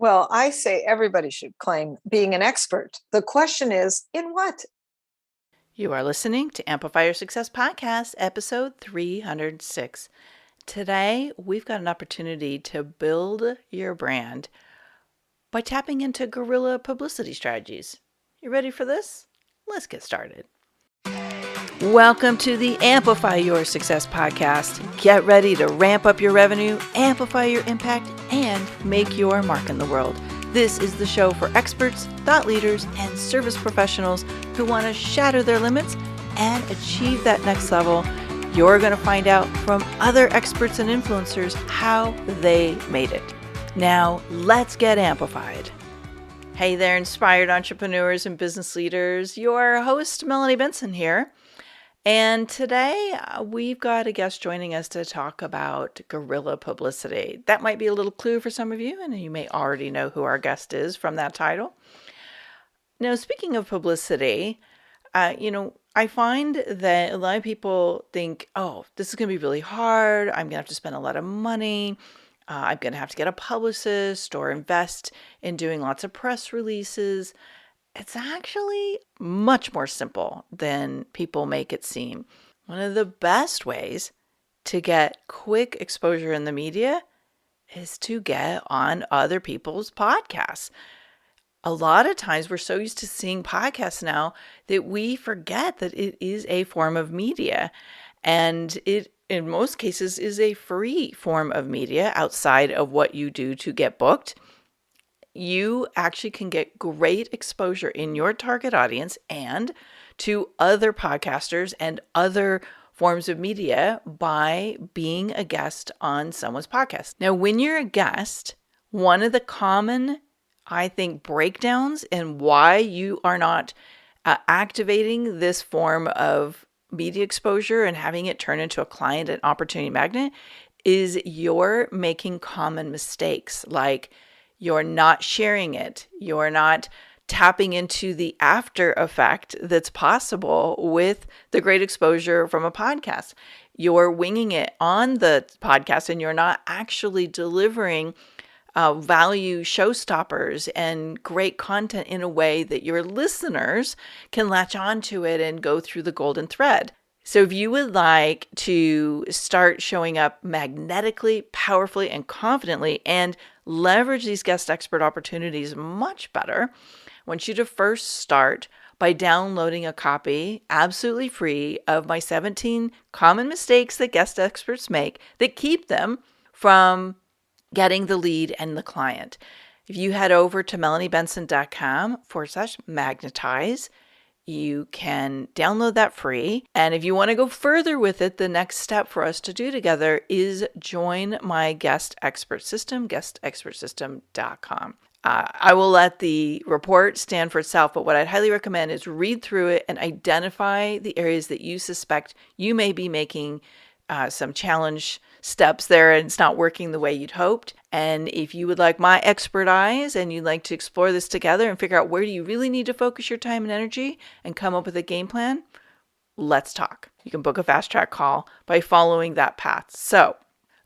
Well, I say everybody should claim being an expert. The question is, in what? You are listening to Amplify Your Success Podcast, episode 306. Today, we've got an opportunity to build your brand by tapping into guerrilla publicity strategies. You ready for this? Let's get started. Welcome to the Amplify Your Success Podcast. Get ready to ramp up your revenue, amplify your impact, and make your mark in the world. This is the show for experts, thought leaders, and service professionals who want to shatter their limits and achieve that next level. You're going to find out from other experts and influencers how they made it. Now, let's get amplified. Hey there, inspired entrepreneurs and business leaders. Your host, Melanie Benson here. And today we've got a guest joining us to talk about guerrilla publicity. That might be a little clue for some of you, and you may already know who our guest is from that title. Now, speaking of publicity, I find that a lot of people think, oh, this is going to be really hard. I'm going to have to spend a lot of money. I'm going to have to get a publicist or invest in doing lots of press releases. It's actually much more simple than people make it seem. One of the best ways to get quick exposure in the media is to get on other people's podcasts. A lot of times we're so used to seeing podcasts now that we forget that it is a form of media. And it, in most cases, is a free form of media outside of what you do to get booked. You actually can get great exposure in your target audience and to other podcasters and other forms of media by being a guest on someone's podcast. Now, when you're a guest, one of the common, I think, breakdowns in why you are not activating this form of media exposure and having it turn into a client and opportunity magnet is you're making common mistakes, like you're not sharing it. You're not tapping into the after effect that's possible with the great exposure from a podcast. You're winging it on the podcast and you're not actually delivering value showstoppers and great content in a way that your listeners can latch onto it and go through the golden thread. So if you would like to start showing up magnetically, powerfully, and confidently and leverage these guest expert opportunities much better, I want you to first start by downloading a copy, absolutely free, of my 17 common mistakes that guest experts make that keep them from getting the lead and the client. If you head over to melaniebenson.com/magnetize, you can download that free. And if you want to go further with it, the next step for us to do together is join my guest expert system, guestexpertsystem.com. I will let the report stand for itself, but what I'd highly recommend is read through it and identify the areas that you suspect you may be making some challenge steps there and it's not working the way you'd hoped. And if you would like my expert eyes and you'd like to explore this together and figure out where do you really need to focus your time and energy and come up with a game plan, let's talk. You can book a fast track call by following that path. So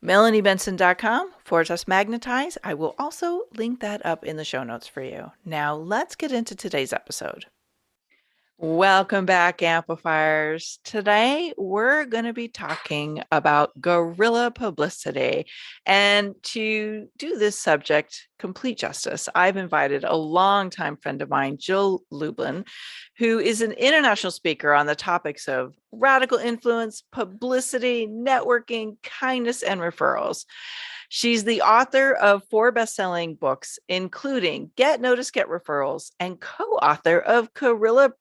melaniebenson.com/magnetize. I will also link that up in the show notes for you. Now let's get into today's episode. Welcome back, Amplifiers. Today, we're going to be talking about guerrilla publicity. And to do this subject complete justice, I've invited a longtime friend of mine, Jill Lublin, who is an international speaker on the topics of radical influence, publicity, networking, kindness, and referrals. She's the author of 4 best-selling books, including Get Noticed, Get Referrals, and co-author of Guerilla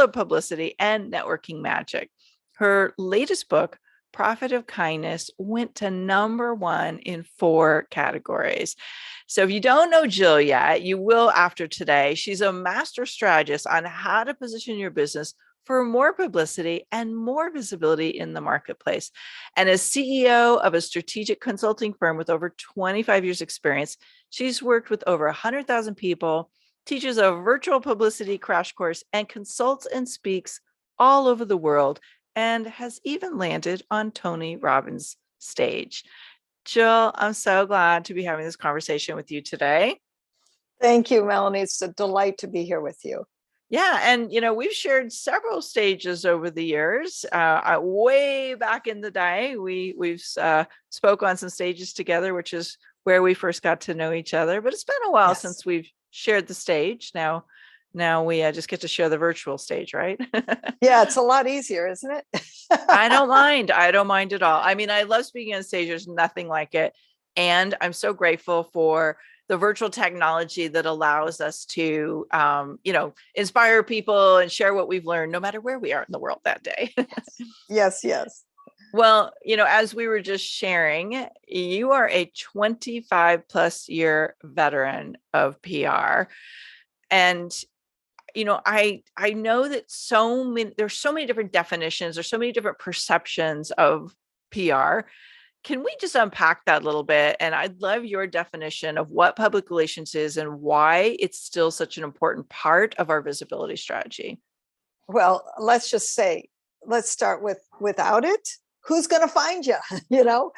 Publicity and Networking Magic. Her latest book, Profit of Kindness, went to number 1 in 4 categories. So if you don't know Jill yet, you will after today. She's a master strategist on how to position your business for more publicity and more visibility in the marketplace. And as CEO of a strategic consulting firm with over 25 years experience, she's worked with over 100,000 people, teaches a virtual publicity crash course, and consults and speaks all over the world, and has even landed on Tony Robbins' stage. Jill, I'm so glad to be having this conversation with you today. Thank you, Melanie. It's a delight to be here with you. Yeah, and we've shared several stages over the years. Way back in the day, we've spoke on some stages together, which is where we first got to know each other. But it's been a while Yes. since we've shared the stage. Now we just get to share the virtual stage, right? Yeah, it's a lot easier, isn't it? I don't mind. I don't mind at all. I mean, I love speaking on stage. There's nothing like it. And I'm so grateful for the virtual technology that allows us to, inspire people and share what we've learned, no matter where we are in the world that day. Yes, yes. Well, as we were just sharing, you are a 25 plus year veteran of PR. And I know that there's so many different definitions, there's so many different perceptions of PR. Can we just unpack that a little bit? And I'd love your definition of what public relations is and why it's still such an important part of our visibility strategy. Well, let's start with without it. Who's going to find you? Don't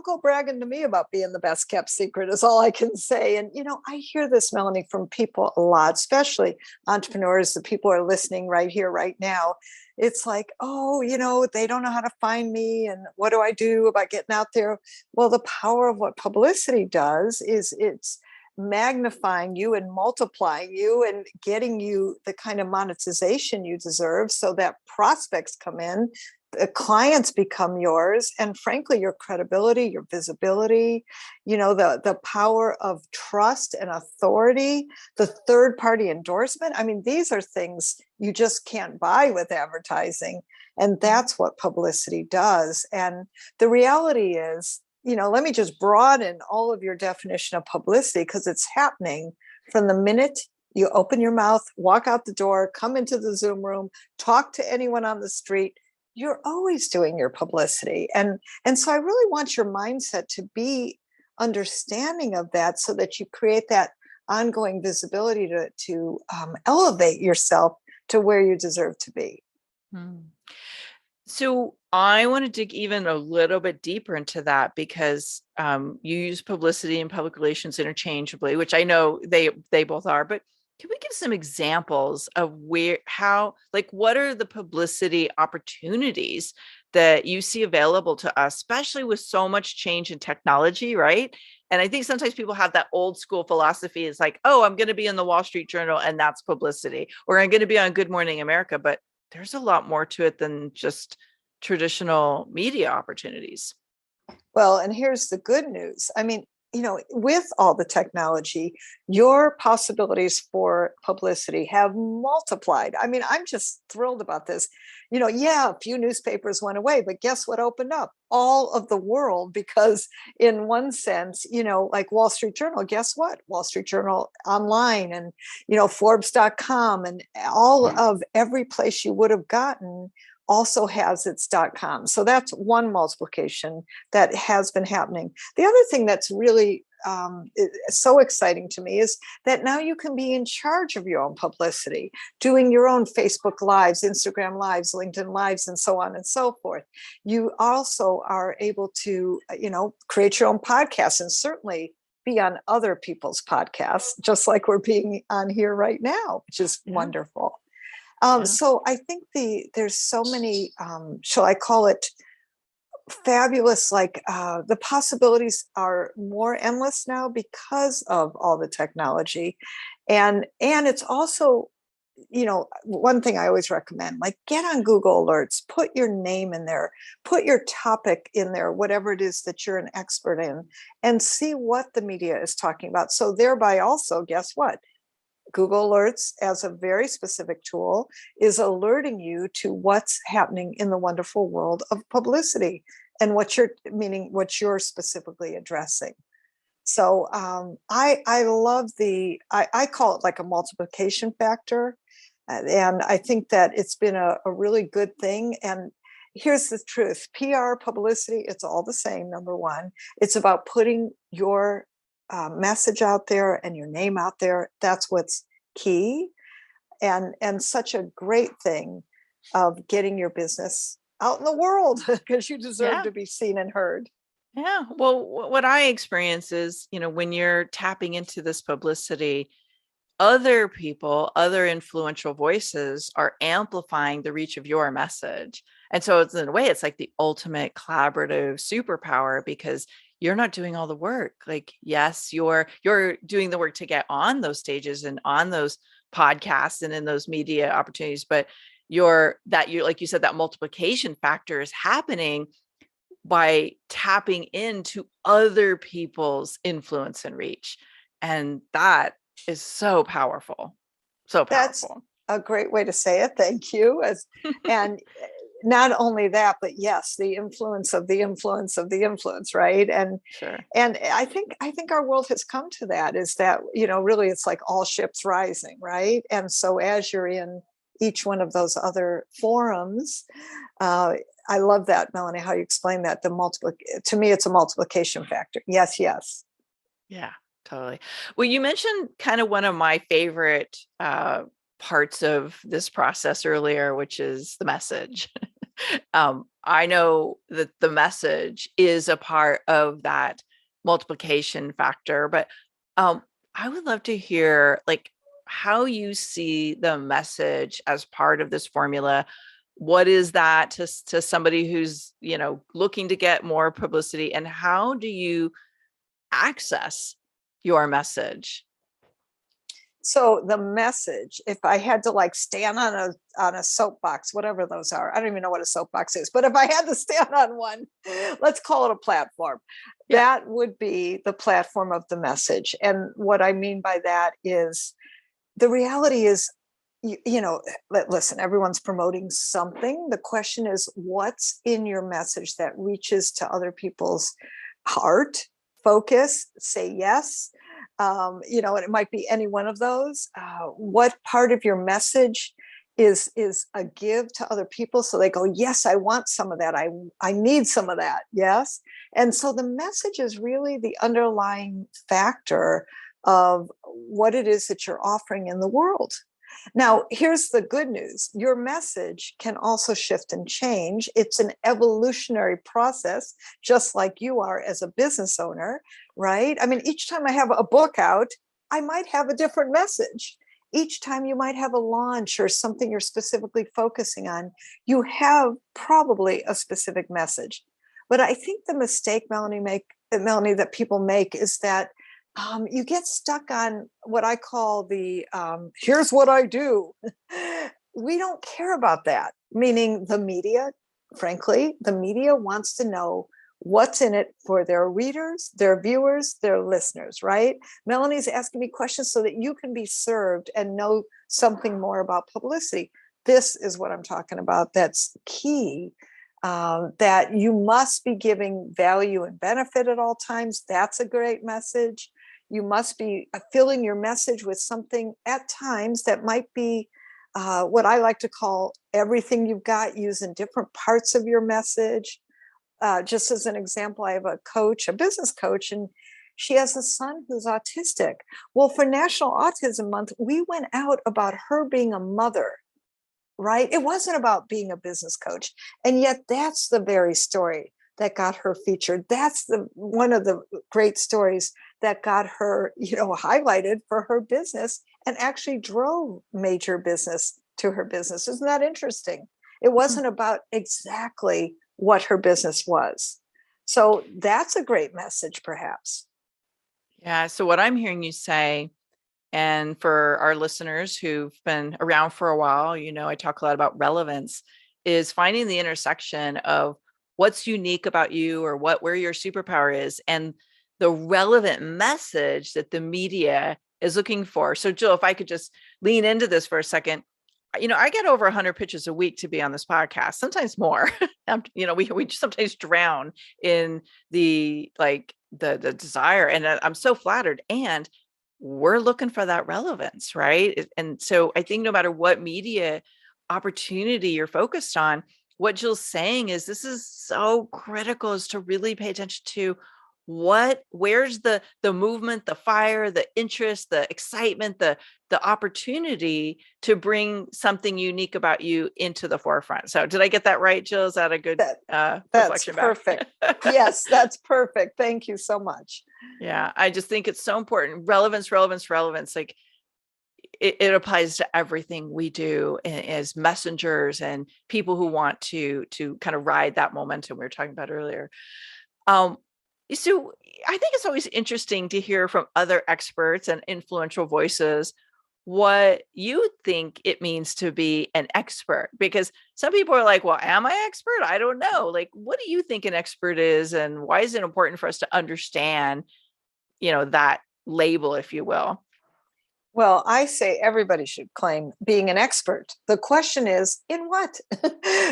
go bragging to me about being the best kept secret is all I can say. And, I hear this, Melanie, from people a lot, especially entrepreneurs, the people who are listening right here, right now. It's like, oh, they don't know how to find me. And what do I do about getting out there? Well, the power of what publicity does is it's magnifying you and multiplying you and getting you the kind of monetization you deserve so that prospects come in, the clients become yours, and frankly your credibility, your visibility, the power of trust and authority, the third party endorsement. I mean, these are things you just can't buy with advertising, and that's what publicity does. And the reality is, let me just broaden all of your definition of publicity, because it's happening from the minute you open your mouth, walk out the door, come into the Zoom room, talk to anyone on the street. You're always doing your publicity. And so I really want your mindset to be understanding of that, so that you create that ongoing visibility to elevate yourself to where you deserve to be. So I want to dig even a little bit deeper into that, because you use publicity and public relations interchangeably, which I know they both are. But can we give some examples of what are the publicity opportunities that you see available to us, especially with so much change in technology, right? And I think sometimes people have that old school philosophy. It's like, oh, I'm going to be in the Wall Street Journal and that's publicity, or I'm going to be on Good Morning America. But there's a lot more to it than just traditional media opportunities. Well, and here's the good news. I mean, with all the technology, your possibilities for publicity have multiplied. I mean, I'm just thrilled about this. A few newspapers went away, but guess what opened up? All of the world, because in one sense, like Wall Street Journal, guess what? Wall Street Journal online and, Forbes.com and all of every place you would have gotten also has its .com. So that's one multiplication that has been happening. The other thing that's really so exciting to me is that now you can be in charge of your own publicity, doing your own Facebook Lives, Instagram Lives, LinkedIn Lives, and so on and so forth. You also are able to, create your own podcast and certainly be on other people's podcasts, just like we're being on here right now, which is wonderful. So I think there's so many, shall I call it fabulous, the possibilities are more endless now because of all the technology. And it's also, one thing I always recommend, get on Google Alerts, put your name in there, put your topic in there, whatever it is that you're an expert in, and see what the media is talking about. So thereby also, guess what? Google Alerts, as a very specific tool, is alerting you to what's happening in the wonderful world of publicity and what you're specifically addressing. So I love I call it like a multiplication factor. And I think that it's been a really good thing. And here's the truth: PR, publicity, it's all the same. Number one, it's about putting your message out there and your name out there. That's what's key, and such a great thing of getting your business out in the world, because you deserve to be seen and heard. Yeah. Well, what I experience is, when you're tapping into this publicity, other people, other influential voices are amplifying the reach of your message. And so it's in a way, it's like the ultimate collaborative superpower because you're not doing all the work. Like, yes, you're doing the work to get on those stages and on those podcasts and in those media opportunities, but you're like you said, that multiplication factor is happening by tapping into other people's influence and reach. And that is so powerful. So That's powerful. a great way to say it. Thank you. And not only that, but yes, the influence of the influence of the influence, right? Sure. And I think our world has come to that, is that, really it's like all ships rising, right? And so as you're in each one of those other forums, uh, I love that, Melanie, how you explain that. To me, it's a multiplication factor. Yes, yes. Yeah, totally. Well, you mentioned kind of one of my favorite parts of this process earlier, which is the message. I know that the message is a part of that multiplication factor, but I would love to hear like how you see the message as part of this formula. What is that to somebody who's, looking to get more publicity, and how do you access your message? So the message, if I had to like stand on a soapbox, whatever those are, I don't even know what a soapbox is, but if I had to stand on one, let's call it a platform. Yeah. That would be the platform of the message. And what I mean by that is the reality is, listen, everyone's promoting something. The question is, what's in your message that reaches to other people's heart, focus, say yes. And it might be any one of those. What part of your message is a give to other people, so they go, yes, I want some of that. I need some of that. Yes. And so the message is really the underlying factor of what it is that you're offering in the world. Now, here's the good news. Your message can also shift and change. It's an evolutionary process, just like you are as a business owner, right? I mean, each time I have a book out, I might have a different message. Each time you might have a launch or something you're specifically focusing on, you have probably a specific message. But I think the mistake, Melanie, that people make is that you get stuck on what I call the here's what I do. We don't care about that, meaning the media, frankly, the media wants to know what's in it for their readers, their viewers, their listeners, right? Melanie's asking me questions so that you can be served and know something more about publicity. This is what I'm talking about. That's key. That you must be giving value and benefit at all times. That's a great message. You must be filling your message with something at times that might be what I like to call everything you've got, using different parts of your message. Just as an example, I have a business coach, and she has a son who's autistic. Well, for National Autism Month, we went out about her being a mother, right? It wasn't about being a business coach. And yet that's the very story that got her featured. That's one of the great stories that got her, highlighted for her business and actually drove major business to her business. Isn't that interesting? It wasn't about exactly what her business was. So that's a great message, perhaps. Yeah. So what I'm hearing you say, and for our listeners who've been around for a while, I talk a lot about relevance, is finding the intersection of what's unique about you or where your superpower is and the relevant message that the media is looking for. So Jill, if I could just lean into this for a second, I get over 100 pitches a week to be on this podcast, sometimes more. We sometimes drown in the the desire, and I'm so flattered. And we're looking for that relevance, right? And so I think no matter what media opportunity you're focused on, what Jill's saying is this is so critical, is to really pay attention to where's the movement, the fire, the interest, the excitement, the opportunity to bring something unique about you into the forefront. So did I get that right, Jill? Is that a good That's reflection perfect. back? Yes, that's perfect. Thank you so much. Yeah, I just think it's so important. Relevance. Like it applies to everything we do as messengers and people who want to kind of ride that momentum we were talking about earlier. So I think it's always interesting to hear from other experts and influential voices what you think it means to be an expert, because some people are like, well, am I expert? I don't know. Like, what do you think an expert is, and why is it important for us to understand, that label, if you will? Well, I say everybody should claim being an expert. The question is, in what?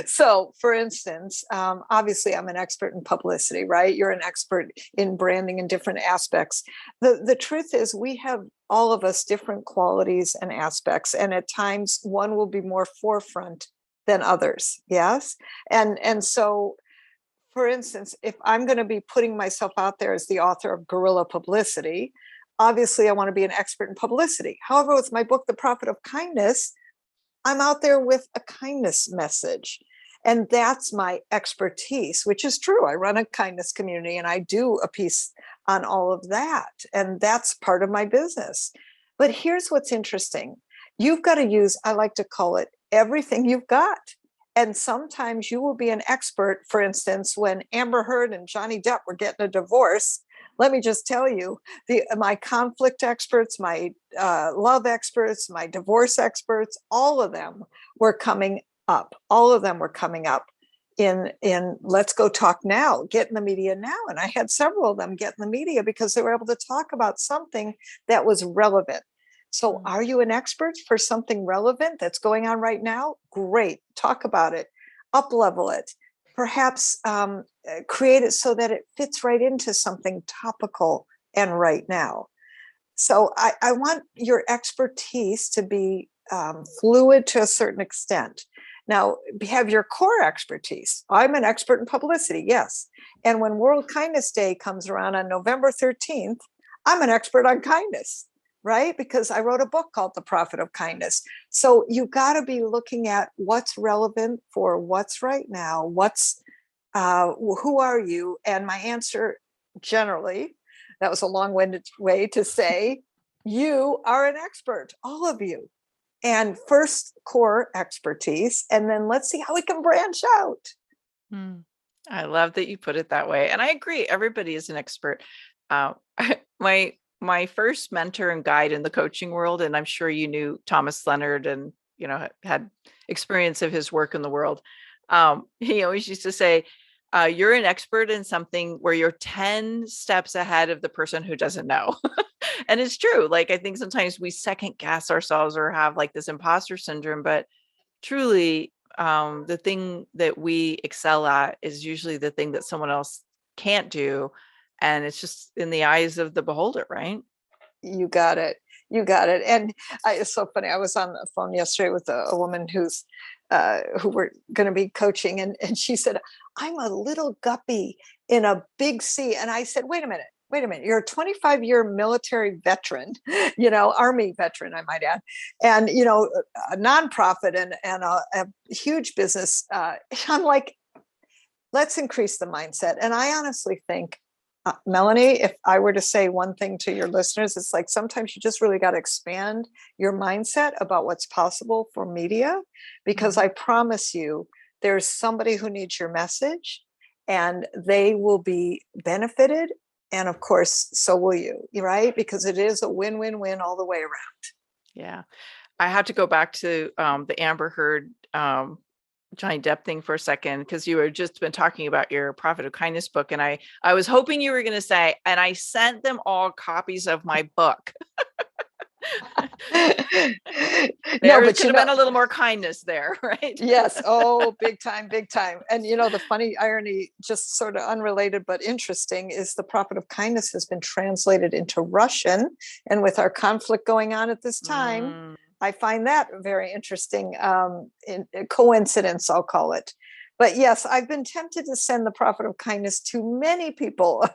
So, for instance, obviously, I'm an expert in publicity, right? You're an expert in branding in different aspects. The truth is, we have all of us different qualities and aspects, and at times one will be more forefront than others. Yes, and so, for instance, if I'm going to be putting myself out there as the author of Guerilla Publicity, obviously I want to be an expert in publicity. However, with my book, The Profit of Kindness, I'm out there with a kindness message. And that's my expertise, which is true. I run a kindness community and I do a piece on all of that. And that's part of my business. But here's what's interesting. You've got to use, I like to call it, everything you've got. And sometimes you will be an expert. For instance, when Amber Heard and Johnny Depp were getting a divorce, let me just tell you, my conflict experts, my love experts, my divorce experts, all of them were coming up. All of them were coming up in Let's Go Talk Now, get in the media now. And I had several of them get in the media because they were able to talk about something that was relevant. So are you an expert for something relevant that's going on right now? Great. Talk about it, up-level it, perhaps create it so that it fits right into something topical and right now. So I want your expertise to be fluid to a certain extent. Now, have your core expertise. I'm an expert in publicity, yes. And when World Kindness Day comes around on November 13th, I'm an expert on kindness, right? Because I wrote a book called The Profit of Kindness. So you got to be looking at what's relevant for what's right now, who are you? And my answer generally, that was a long-winded way to say, you are an expert, all of you. And first, core expertise, and then let's see how we can branch out. I love that you put it that way. And I agree, everybody is an expert. My first mentor and guide in the coaching world, and I'm sure you knew Thomas Leonard and, had experience of his work in the world. He always used to say, you're an expert in something where you're 10 steps ahead of the person who doesn't know. And it's true. Like, I think sometimes we second guess ourselves or have like this imposter syndrome, but truly, the thing that we excel at is usually the thing that someone else can't do. And it's just in the eyes of the beholder, right? You got it. You got it. And it's so funny. I was on the phone yesterday with a woman who we're going to be coaching. And she said, I'm a little guppy in a big sea. And I said, wait a minute. You're a 25-year military veteran, Army veteran, I might add, and, a nonprofit and a huge business. I'm like, let's increase the mindset. And I honestly think, Melanie, if I were to say one thing to your listeners, it's like sometimes you just really got to expand your mindset about what's possible for media, because I promise you there's somebody who needs your message and they will be benefited. And of course, so will you, right? Because it is a win-win-win all the way around. Yeah. I have to go back to the Amber Heard Johnny Depp thing for a second, because you were just been talking about your Profit of Kindness book. And I was hoping you were going to say, and I sent them all copies of my book. There could have been a little more kindness there, right? Yes. Oh, big time, big time. And the funny irony, just sort of unrelated but interesting, is The Profit of Kindness has been translated into Russian. And with our conflict going on at this time, I find that very interesting. Coincidence, I'll call it. But yes, I've been tempted to send the profit of kindness to many people,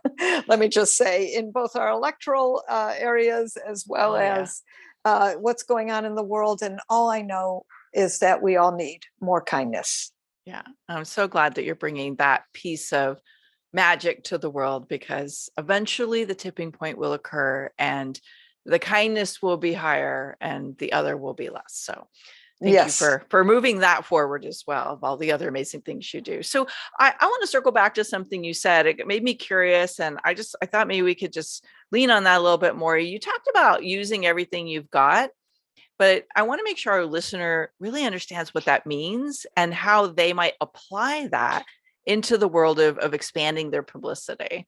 let me just say, in both our electoral areas as well Oh, yeah. as what's going on in the world. And all I know is that we all need more kindness. Yeah. I'm so glad that you're bringing that piece of magic to the world, because eventually the tipping point will occur and the kindness will be higher and the other will be less. So thank you Yes. for moving that forward as well, of all the other amazing things you do. So I want to circle back to something you said. It made me curious. And I thought maybe we could just lean on that a little bit more. You talked about using everything you've got, but I want to make sure our listener really understands what that means and how they might apply that into the world of expanding their publicity.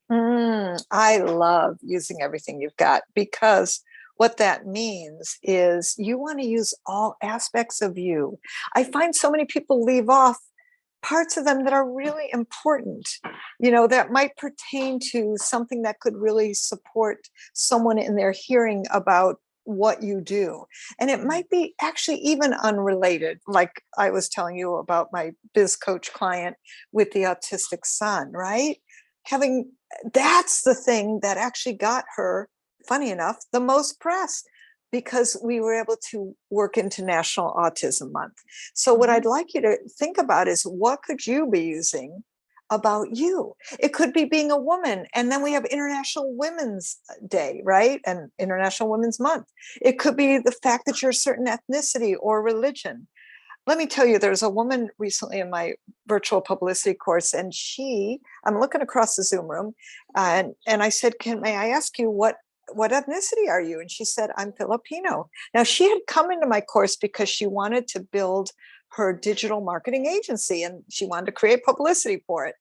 I love using everything you've got, because what that means is you want to use all aspects of you. I find so many people leave off parts of them that are really important, that might pertain to something that could really support someone in their hearing about what you do. And it might be actually even unrelated, like I was telling you about my biz coach client with the autistic son, right? Having That's the thing that actually got her, funny enough, the most press, because we were able to work into National Autism Month. So what I'd like you to think about is, what could you be using about you? It could be being a woman, and then we have International Women's Day, right? And International Women's Month. It could be the fact that you're a certain ethnicity or religion. Let me tell you, there's a woman recently in my virtual publicity course, and I'm looking across the Zoom room, and I said, may I ask you what ethnicity are you? And she said, I'm Filipino. Now, she had come into my course because she wanted to build her digital marketing agency, and she wanted to create publicity for it.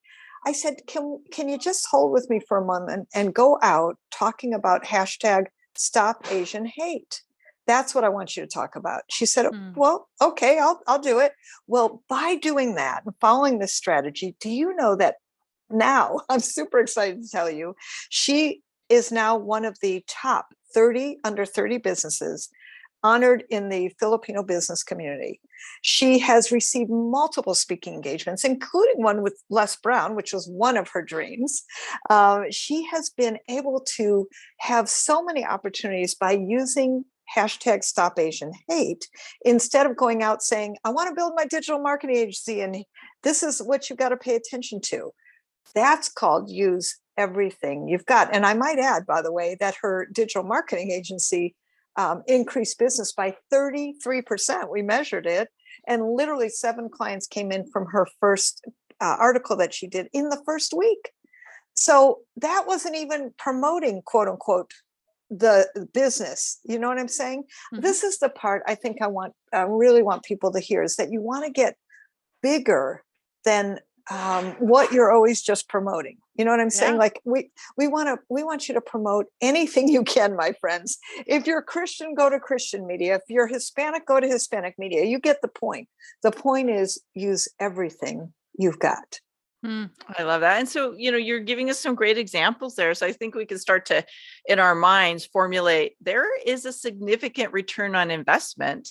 I said, can you just hold with me for a moment and go out talking about hashtag Stop Asian Hate? That's what I want you to talk about. She said, well, okay, I'll do it. Well, by doing that and following this strategy, do you know that now, I'm super excited to tell you, she is now one of the top 30 under 30 businesses honored in the Filipino business community. She has received multiple speaking engagements, including one with Les Brown, which was one of her dreams. She has been able to have so many opportunities by using hashtag Stop Asian Hate, instead of going out saying, I want to build my digital marketing agency, and this is what you've got to pay attention to. That's called use everything you've got. And I might add, by the way, that her digital marketing agency increased business by 33%. We measured it. And literally 7 clients came in from her first article that she did in the first week. So that wasn't even promoting, quote unquote, the business. You know what I'm saying? This is the part I think I really want people to hear, is that you want to get bigger than what you're always just promoting. You know what I'm saying? Like we want you to promote anything you can, my friends. If you're Christian, go to Christian media. If you're Hispanic, go to Hispanic media. You get the point. The point is, use everything you've got. I love that. And so, you're giving us some great examples there. So I think we can start to, in our minds, formulate, there is a significant return on investment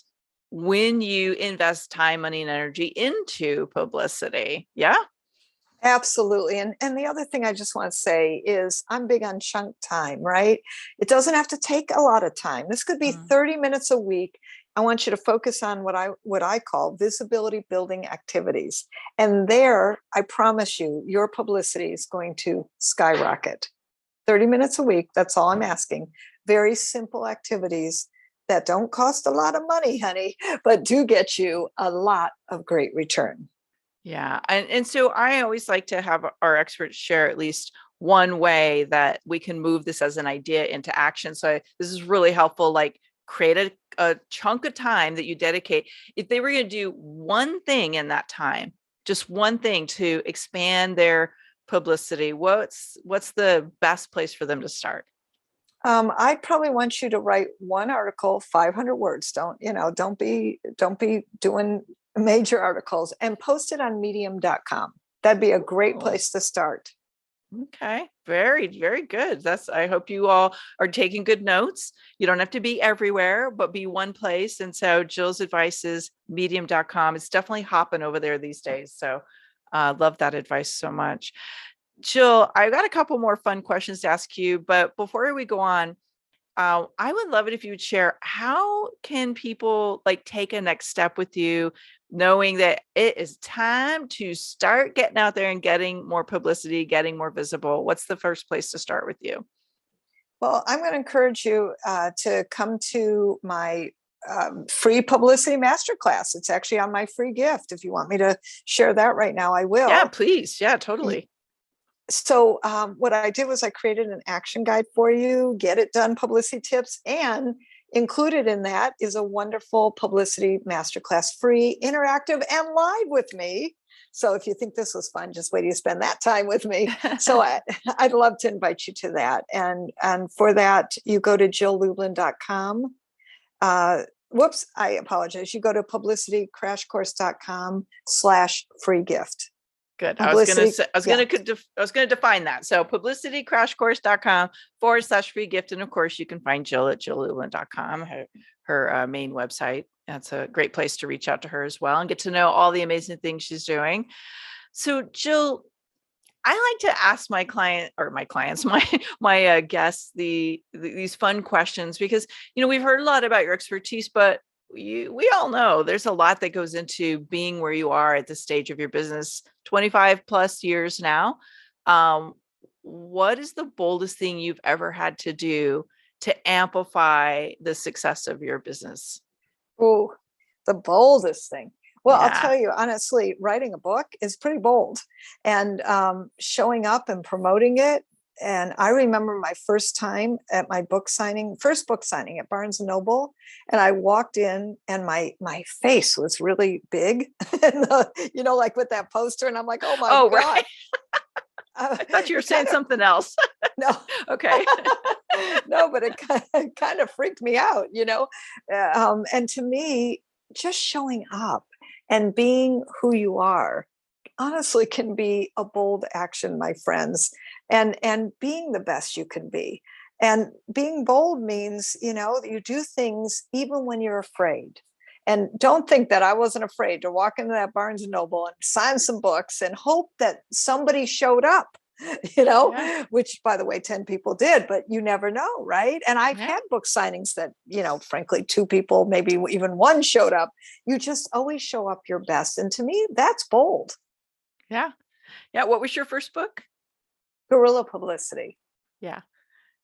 when you invest time, money, and energy into publicity. Yeah. Absolutely. And the other thing I just want to say is, I'm big on chunk time, right? It doesn't have to take a lot of time. This could be 30 minutes a week. I want you to focus on what I call visibility building activities. And there, I promise you, your publicity is going to skyrocket. 30 minutes a week. That's all I'm asking. Very simple activities that don't cost a lot of money, honey, but do get you a lot of great return. Yeah. And so I always like to have our experts share at least one way that we can move this as an idea into action. So this is really helpful. Like, create a chunk of time that you dedicate. If they were going to do one thing in that time, just one thing to expand their publicity, what's the best place for them to start? I'd probably want you to write one article, 500 words. Don't be doing major articles, and post it on medium.com. That'd be a great place to start. Okay. Very, very good. I hope you all are taking good notes. You don't have to be everywhere, but be one place. And so Jill's advice is medium.com. It's definitely hopping over there these days. So love that advice so much. Jill, I got a couple more fun questions to ask you, but before we go on, I would love it if you would share, how can people take a next step with you, knowing that it is time to start getting out there and getting more publicity, getting more visible? What's the first place to start with you? Well, I'm going to encourage you to come to my free publicity masterclass. It's actually on my free gift. If you want me to share that right now, I will. Yeah, please. Yeah, totally. So what I did was I created an action guide for you, get it done publicity tips, and included in that is a wonderful publicity masterclass, free, interactive, and live with me. So if you think this was fun, just wait till you spend that time with me. So I'd love to invite you to that. And for that, you go to jilllublin.com. Whoops, I apologize. You go to publicitycrashcourse.com/free gift. Good. I was going to define that. So publicitycrashcourse.com/free gift. And of course you can find Jill at jilllublin.com, her main website. That's a great place to reach out to her as well and get to know all the amazing things she's doing. So Jill, I like to ask my guests these fun questions because, we've heard a lot about your expertise, but we all know there's a lot that goes into being where you are at this stage of your business, 25 plus years now. What is the boldest thing you've ever had to do to amplify the success of your business? Oh, the boldest thing. Well, yeah. I'll tell you, honestly, writing a book is pretty bold, and showing up and promoting it. And I remember my first time at my first book signing at Barnes & Noble. And I walked in and my face was really big, and like with that poster. And I'm like, oh my God. Right. I thought you were saying something else. No. Okay. No, but it kind of freaked me out, and to me, just showing up and being who you are honestly can be a bold action, my friends, and being the best you can be. And being bold means, you do things even when you're afraid. And don't think that I wasn't afraid to walk into that Barnes & Noble and sign some books and hope that somebody showed up, Yeah. which, by the way, 10 people did, but you never know, right? And I've had book signings that, frankly, 2 people, maybe even 1 showed up. You just always show up your best. And to me, that's bold. Yeah. Yeah. What was your first book? Guerilla Publicity. Yeah.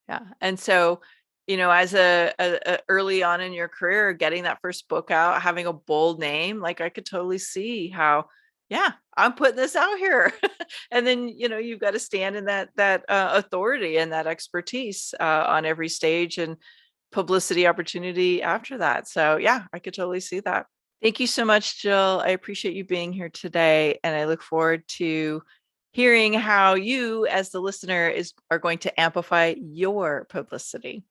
Yeah. And so, as a early on in your career, getting that first book out, having a bold name, I could totally see how, I'm putting this out here. And then, you've got to stand in that authority and that expertise on every stage and publicity opportunity after that. So I could totally see that. Thank you so much, Jill. I appreciate you being here today. And I look forward to hearing how you, as the listener, are going to amplify your publicity.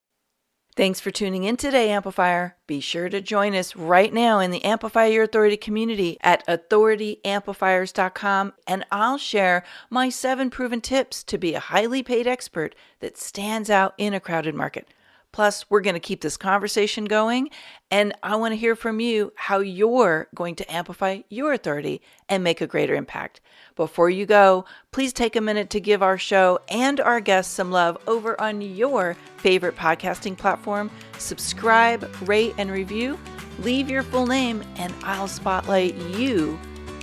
Thanks for tuning in today, Amplifier. Be sure to join us right now in the Amplify Your Authority community at authorityamplifiers.com, and I'll share my 7 proven tips to be a highly paid expert that stands out in a crowded market. Plus, we're going to keep this conversation going, and I want to hear from you how you're going to amplify your authority and make a greater impact. Before you go, please take a minute to give our show and our guests some love over on your favorite podcasting platform. Subscribe, rate, and review. Leave your full name, and I'll spotlight you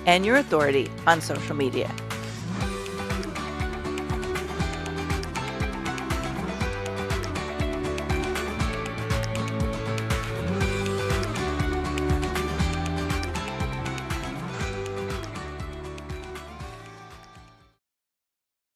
and your authority on social media.